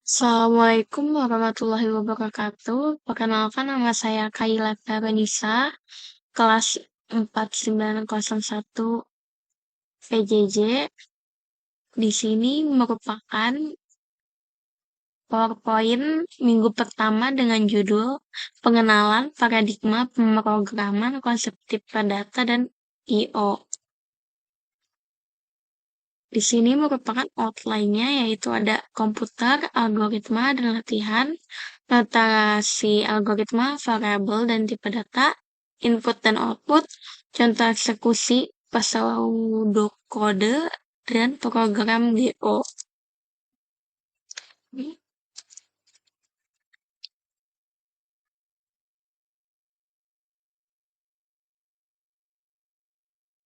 Assalamualaikum warahmatullahi wabarakatuh. Perkenalkan nama saya Kaila Veronisa, kelas 4901 PJJ. Di sini merupakan PowerPoint minggu pertama dengan judul Pengenalan Paradigma Pemrograman Konseptif Perdata dan I/O. Di sini merupakan outline-nya yaitu ada komputer, algoritma, dan latihan, notasisi algoritma, variabel, dan tipe data, input dan output, contoh eksekusi, pseudokode, dan program GO.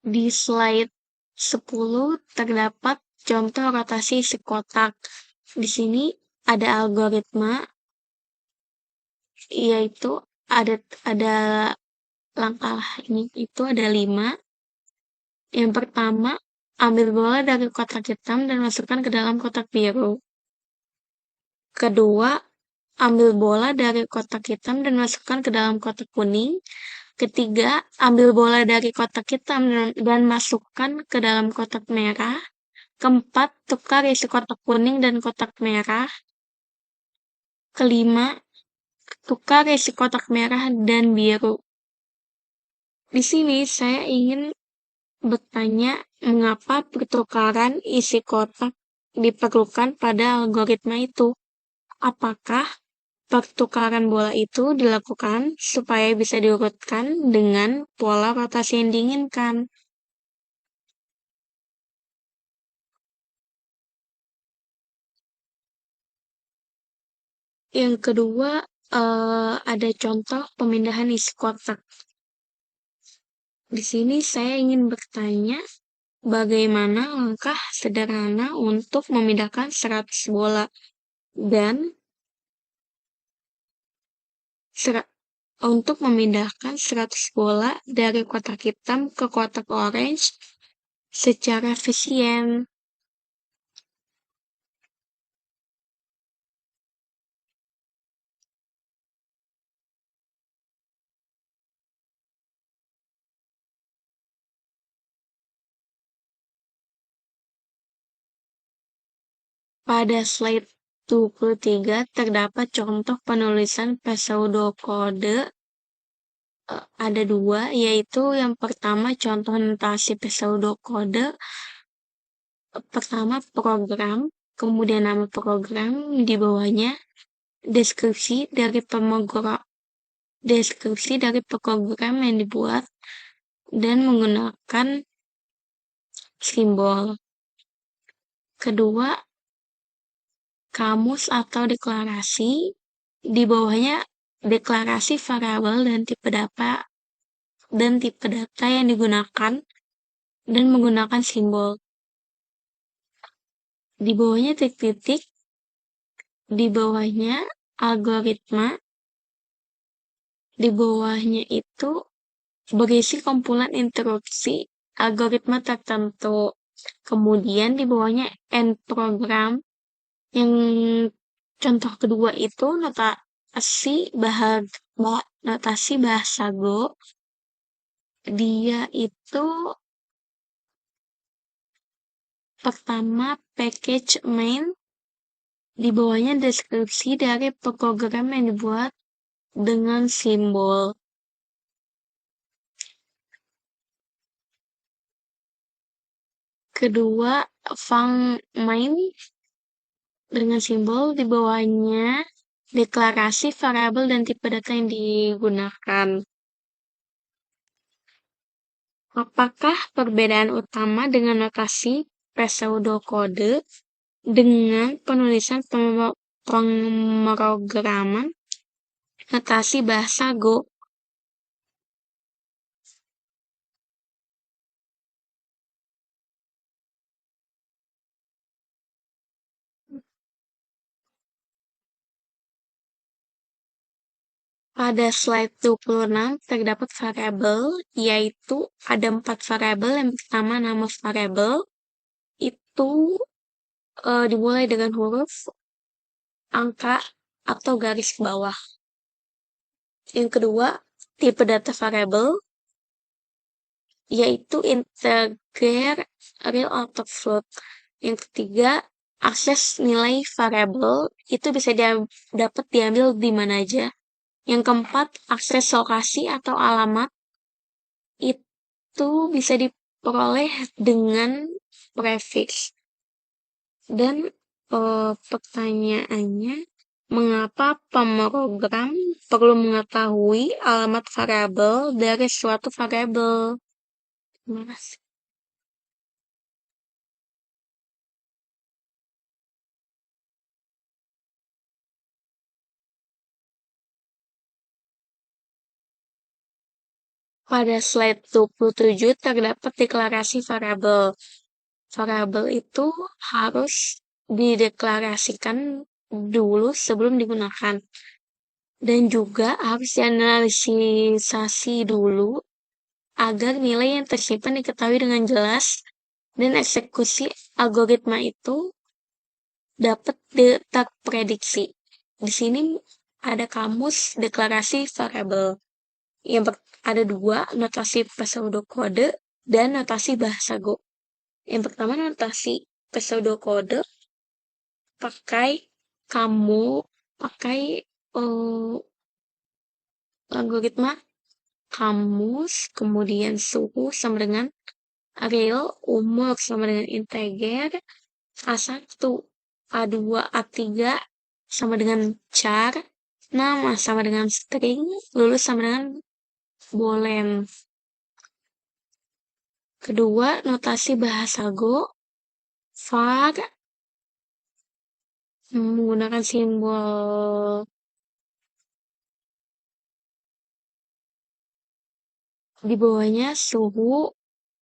Di slide 10 terdapat contoh rotasi isi kotak. Di sini ada algoritma, yaitu ada langkah ini itu ada 5. Yang pertama, ambil bola dari kotak hitam dan masukkan ke dalam kotak biru. Kedua, ambil bola dari kotak hitam dan masukkan ke dalam kotak kuning. Ketiga, ambil bola dari kotak hitam dan masukkan ke dalam kotak merah. Keempat, tukar isi kotak kuning dan kotak merah. Kelima, tukar isi kotak merah dan biru. Di sini saya ingin bertanya mengapa pertukaran isi kotak diperlukan pada algoritma itu. Apakah pertukaran bola itu dilakukan supaya bisa diurutkan dengan pola rotasi yang diinginkan? Yang kedua, ada contoh pemindahan isi kotak. Di sini saya ingin bertanya, bagaimana langkah sederhana untuk memindahkan 100 bola dan untuk memindahkan 100 bola dari kotak hitam ke kotak orange secara efisien. Pada slide 23 terdapat contoh penulisan pseudokode. Ada 2, yaitu yang pertama contoh notasi pseudokode. Pertama program, kemudian nama program, di bawahnya deskripsi dari program yang dibuat dan menggunakan simbol. Kedua, kamus atau deklarasi, di bawahnya deklarasi variabel dan tipe data yang digunakan dan menggunakan simbol. Di bawahnya titik-titik, di bawahnya algoritma, di bawahnya itu berisi kumpulan instruksi algoritma tertentu. Kemudian di bawahnya end program. Yang contoh kedua itu notasi bahasa Go. Dia itu pertama package main, di bawahnya deskripsi dari program yang dibuat dengan simbol. Kedua, main dengan simbol, di bawahnya deklarasi variabel dan tipe data yang digunakan. Apakah perbedaan utama dengan notasi pseudokode dengan penulisan pemrograman notasi bahasa Go? Pada slide 26 terdapat variabel, yaitu ada 4 variabel. Yang pertama nama variabel itu dimulai dengan huruf angka atau garis ke bawah. Yang kedua, tipe data variable, yaitu integer, real atau float. Yang ketiga, akses nilai variabel itu bisa dapat diambil di mana aja. Yang keempat, akses lokasi atau alamat itu bisa diperoleh dengan prefix. Dan pertanyaannya, mengapa pemrogram perlu mengetahui alamat variabel dari suatu variabel? Terima kasih. Pada slide 27 terdapat deklarasi variabel. Variabel itu harus dideklarasikan dulu sebelum digunakan. Dan juga harus dianalisasi dulu agar nilai yang tersimpan diketahui dengan jelas dan eksekusi algoritma itu dapat terprediksi. Di sini ada kamus deklarasi variabel. Ada dua, notasi pseudokode dan notasi bahasa Go. Yang pertama, notasi pseudokode pakai algoritma kamus, kemudian suhu sama dengan real, umur sama dengan integer, A1, A2, A3 sama dengan char, nama sama dengan string, lulus sama dengan boolean. Kedua, notasi bahasa Go, var menggunakan simbol di bawahnya suhu,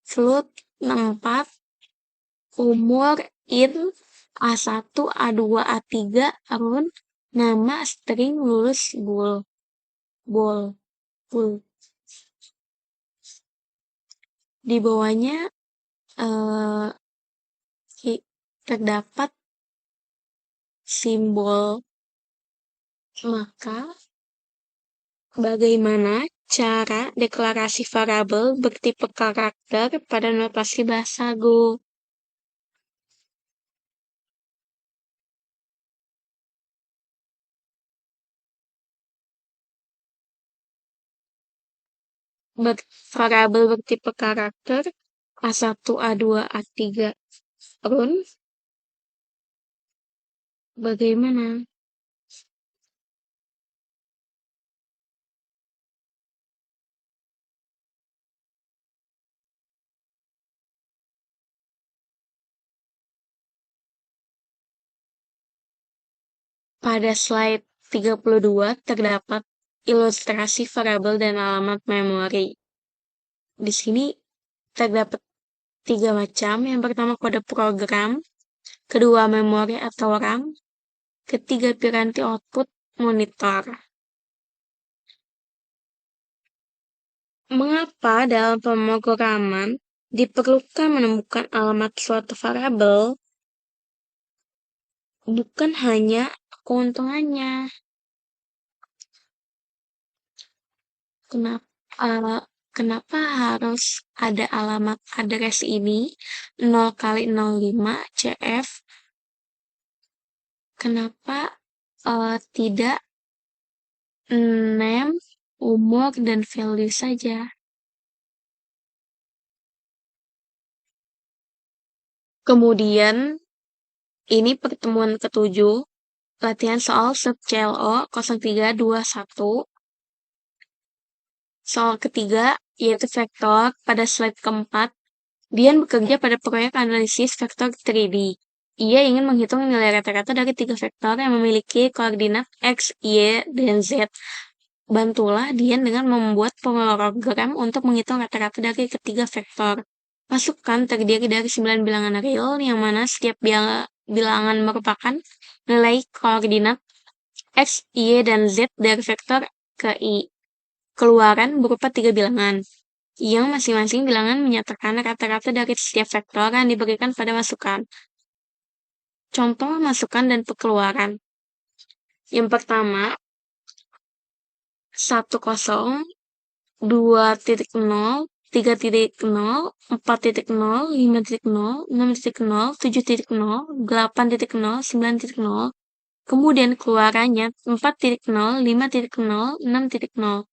float 64, umur, int, A1, A2, A3, round, nama, string, lulus, bool. Di bawahnya terdapat simbol. Maka, bagaimana cara deklarasi variabel bertipe karakter pada notasi bahasa Go? Variabel bertipe karakter A1, A2, A3, round. Bagaimana? Pada slide 32 terdapat ilustrasi variabel dan alamat memori. Di sini terdapat 3 macam. Yang pertama, kode program. Kedua, memori atau RAM. Ketiga, piranti output monitor. Mengapa dalam pemrograman diperlukan menemukan alamat suatu variabel? Bukan hanya keuntungannya. Kenapa harus ada alamat address ini 0x05 CF? Kenapa tidak name, umur, dan value saja? Kemudian, ini pertemuan ke-7, latihan soal sub-CLO 0321. Soal ketiga, yaitu vektor, pada slide keempat. Dian bekerja pada proyek analisis vektor 3D. Ia ingin menghitung nilai rata-rata dari 3 vektor yang memiliki koordinat X, Y, dan Z. Bantulah Dian dengan membuat program untuk menghitung rata-rata dari ketiga vektor. Masukkan terdiri dari 9 bilangan real, yang mana setiap bilangan merupakan nilai koordinat X, Y, dan Z dari vektor ke I. Keluaran berupa 3 bilangan, yang masing-masing bilangan menyatakan rata-rata dari setiap vektor yang diberikan pada masukan. Contoh masukan dan keluaran. Yang pertama, 10, 2.0, 3.0, 4.0, 5.0, 6.0, 7.0, 8.0, 9.0, kemudian keluarannya 4.0, 5.0, 6.0.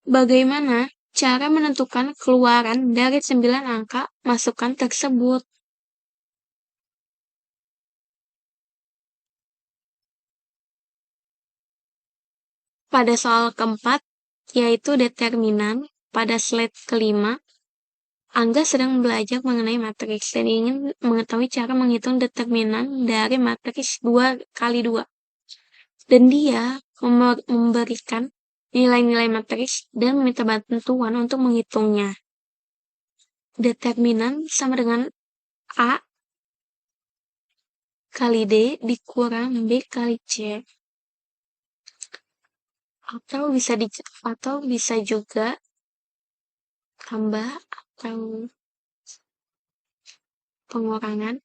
Bagaimana cara menentukan keluaran dari 9 angka masukan tersebut? Pada soal keempat, yaitu determinan, pada slide kelima, Angga sedang belajar mengenai matriks dan ingin mengetahui cara menghitung determinan dari matriks 2 kali 2. Dan dia memberikan nilai-nilai matriks dan meminta bantuan untuk menghitungnya. Determinan sama dengan A kali D dikurang B kali C. Atau bisa juga tambah atau pengurangan.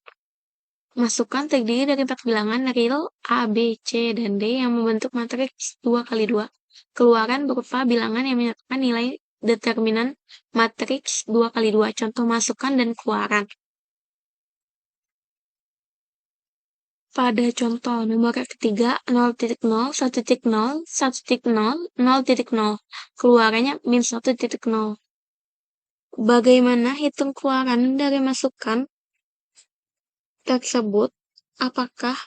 Masukkan terdiri dari 4 bilangan real A, B, C, dan D yang membentuk matriks 2 kali 2. Keluaran berupa bilangan yang menyatakan nilai determinan matriks 2 kali 2. Contoh masukan dan keluaran. Pada contoh nomor ketiga, 0.0, 1.0, 1.0, 0.0. Keluarannya min 1.0. Bagaimana hitung keluaran dari masukan tersebut? Apakah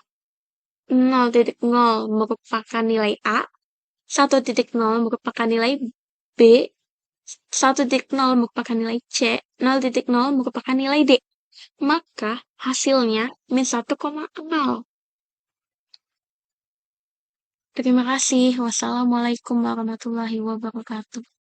0.0 merupakan nilai A, 1.0 merupakan nilai B, 1.0 merupakan nilai C, 0.0 merupakan nilai D? Maka hasilnya min 1,0. Terima kasih. Wassalamualaikum warahmatullahi wabarakatuh.